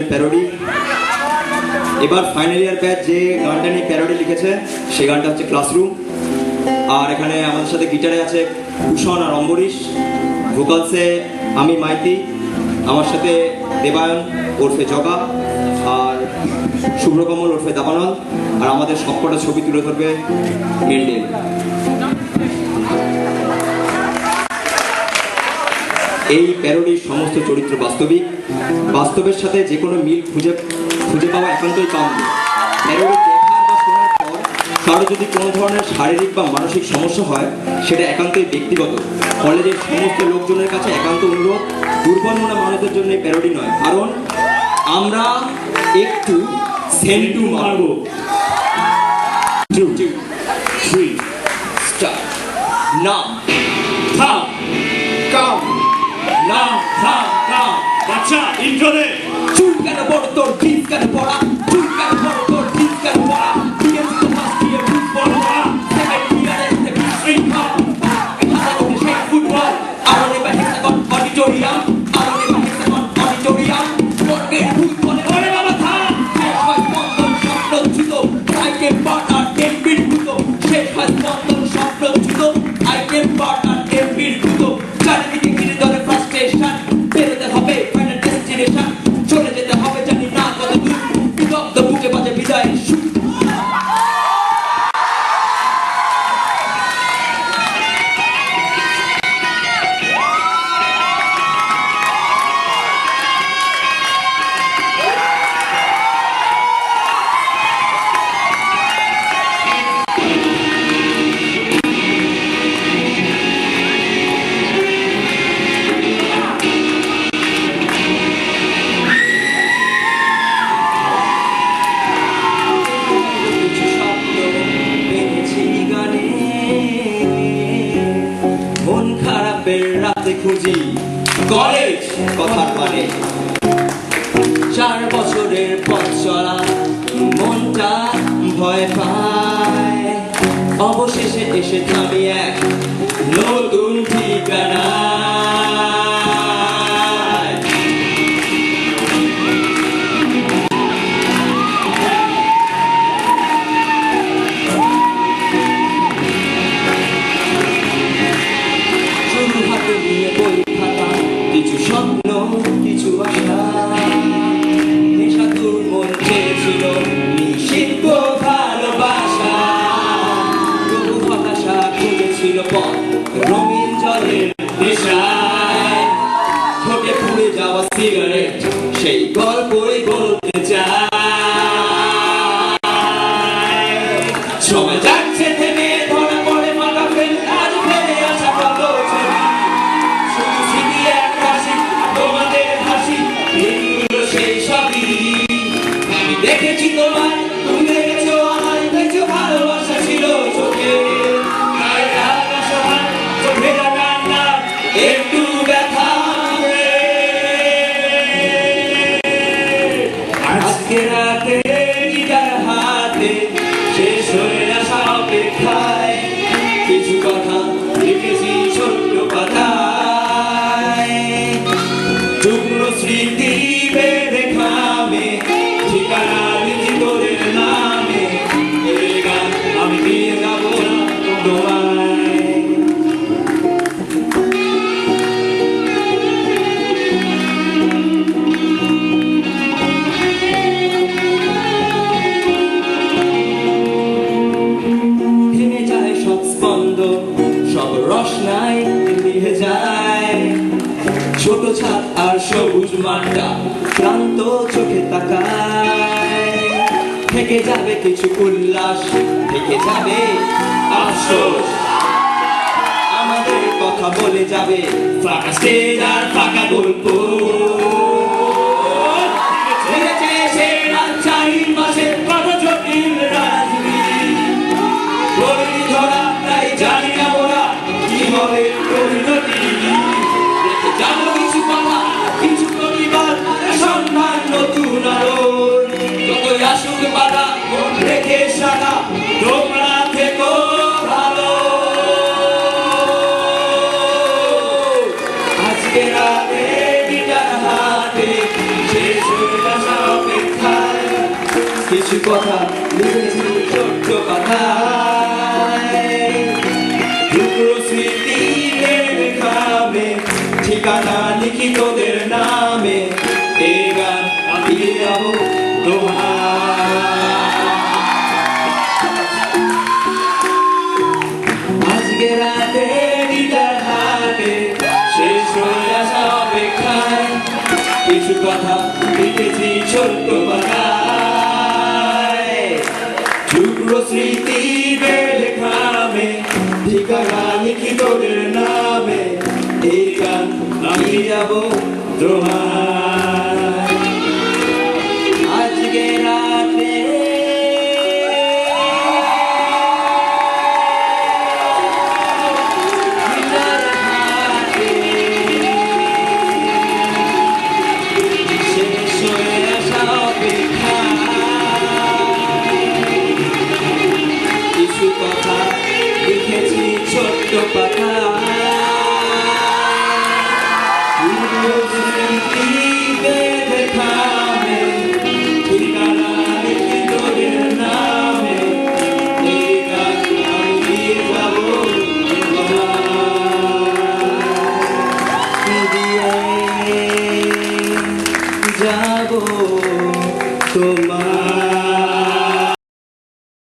Parody. এবার final year batch যে গানটা নিয়ে প্যারোডি লিখেছে সেই গানটা হচ্ছে ক্লাসরুম। আর এখানে আমাদের সাথে গিটারে আছে ভূষণ আর অম্বরীশ, ভোকালসে আমি মাইতি, আমার সাথে দেবায়ন ওরফে জগা আর শুভ্রকমল ওরফে দাবানল, আর আমাদের সবকটা ছবি তুলে ধরবে মেন্ডেল। এই প্যারোডির সমস্ত চরিত্র বাস্তবিক, বাস্তবের সাথে যে কোনো মিল খুঁজে পাওয়া একান্তই কাম্য। প্যারোডি দেখার বা শোনার পর কারো যদি কোনো ধরনের শারীরিক বা মানসিক সমস্যা হয় সেটা একান্তই ব্যক্তিগত। কলেজের সমস্ত লোকজনের কাছে একান্ত অনুরোধ, দুর্বল মনা মানুষদের জন্য প্যারোডি নয়, কারণ আমরা একটু সেন্টু মারবো। 2, 3, স্টার্ট। নাম থাম, কাম, নাম থাম থাম। বাচ্চা ইন্ট্রো দে। চুল কেন বড় তোর, জিন্স কেন পড়া, চুল কেন বড় তোর, জিন্স কেন পড়া, বিএসসি তো ফার্স্ট ইয়ার ফুটবল পড়া, সেকেন্ড ইয়ারে শৃঙ্খল হাতে সেই ফুটবল, আরো নেবা হেক্সাগন অডিটোরিয়াম, আরো নেবা হেক্সাগন অডিটোরিয়াম, বর্গের ফুটবলে ওরে বাবা থাম। শেষ হয় স্পন্দন স্বপ্নচ্যুত, আইটেম পার্ট আর টেম্পির ভূত, শেষ হয় স্পন্দন স্বপ্নচ্যুত, আইটেম পার্ট আর টেম্পির ভূত, চারিদিকে ঘিরে ধরে ফ্রাস্ট্রেশন, বেরোতে হবে ফাইনাল ডেস্টিনেশন, চলে যেতে হবে জানি না কত দূর, বিদগ্ধ বুকে বাজে বিদায়ের সুর। কিছু স্বপ্ন দেখেছি গানে, মন খারাপের রাতে খুঁজি কলেজ কথার মানে। 4 বছরের পথ চলা মনটা ভয় পায়, অবশেষে এসে থামি এক নতুন ঠিকানায়। শুরু হাতে নিয়ে বই খাতা, কিছু স্বপ্ন কিছু আশা, নেশাতুর মন চেয়েছিল নিষিদ্ধ ভালোবাসা, তবু হতাশা খুঁজেছিল পথ রঙিন জলের নেশায়, ঠোঁটে পুড়ে যাওয়া সিগারেট সেই গল্পই বলতে চায়। সময় যাচ্ছে থেমে, ধরা পড়ে মাথা ফেলে আজ ফেলে আসা কত ছবি, শুধু স্মৃতি এক হাসি, তোমাদের হাসি দিনগুলো সেই সবই। আমি দেখেছি তোমায়, তুমি দেখেছো আমায়, দেখেছো ভালোবাসা ছিল চোখে, তাই রাগ অসহায় চোখের কান্না একটু ব্যথা হবে। আজকে রাতে গিটার হাতে শেষ হয়ে আসা অপেক্ষায়, কিছু কথা লিখেছি ছোট্ট কথায়, টুকরো স্মৃতি বেঁধে খামে, ঠিকানা লিখি তোদের নামে, এই গান আমি দিয়ে যাবো না তোমায়। থেমে যায় সব স্পন্দন, সব রসনায় নিভে যায়, ছোট ছাদ আর সবুজ মাঠটা ক্লান্ত চোখে তাকায়, থেকে যাবে কিছু উল্লাস, থেকে যাবে আফসোস, আমাদের কথা বলে যাবে ফাঁকা স্টেজ আর ফাঁকা গল্প। ফিরেছে সে রাত 4 মাসের কত জটিল রাজনীতি, গলি ধরা তাই জানি না ওরা কি হবে পরিণতি, রেখে যাবো কিছু কথা কিছু পরিবার, সন্ধান নতুন আলো, যতই আসুক বাধা রেখে সাদা তোমরা থেকো ভালো। আজকে রাতে গিটার কিছু কথা লিখেছি ছোট্ট পাতায় টুকরো স্মৃতিদের খাবে ঠিকানা লিখি তোদের নামে এই গান আমি যাবো আজকে রাতে দিদার হাতে শেষ হয়ে আসা অপেক্ষায় কিছু কথা লিখেছি ছোট্ট পাতায় টুকরো স্মৃতিদের লেখামে ঠিকানা লিখি তোদের নামে এই গান আমি যাবো তোমায় আজকে রাতে কিছু কথা লিখেছি ছোট্ট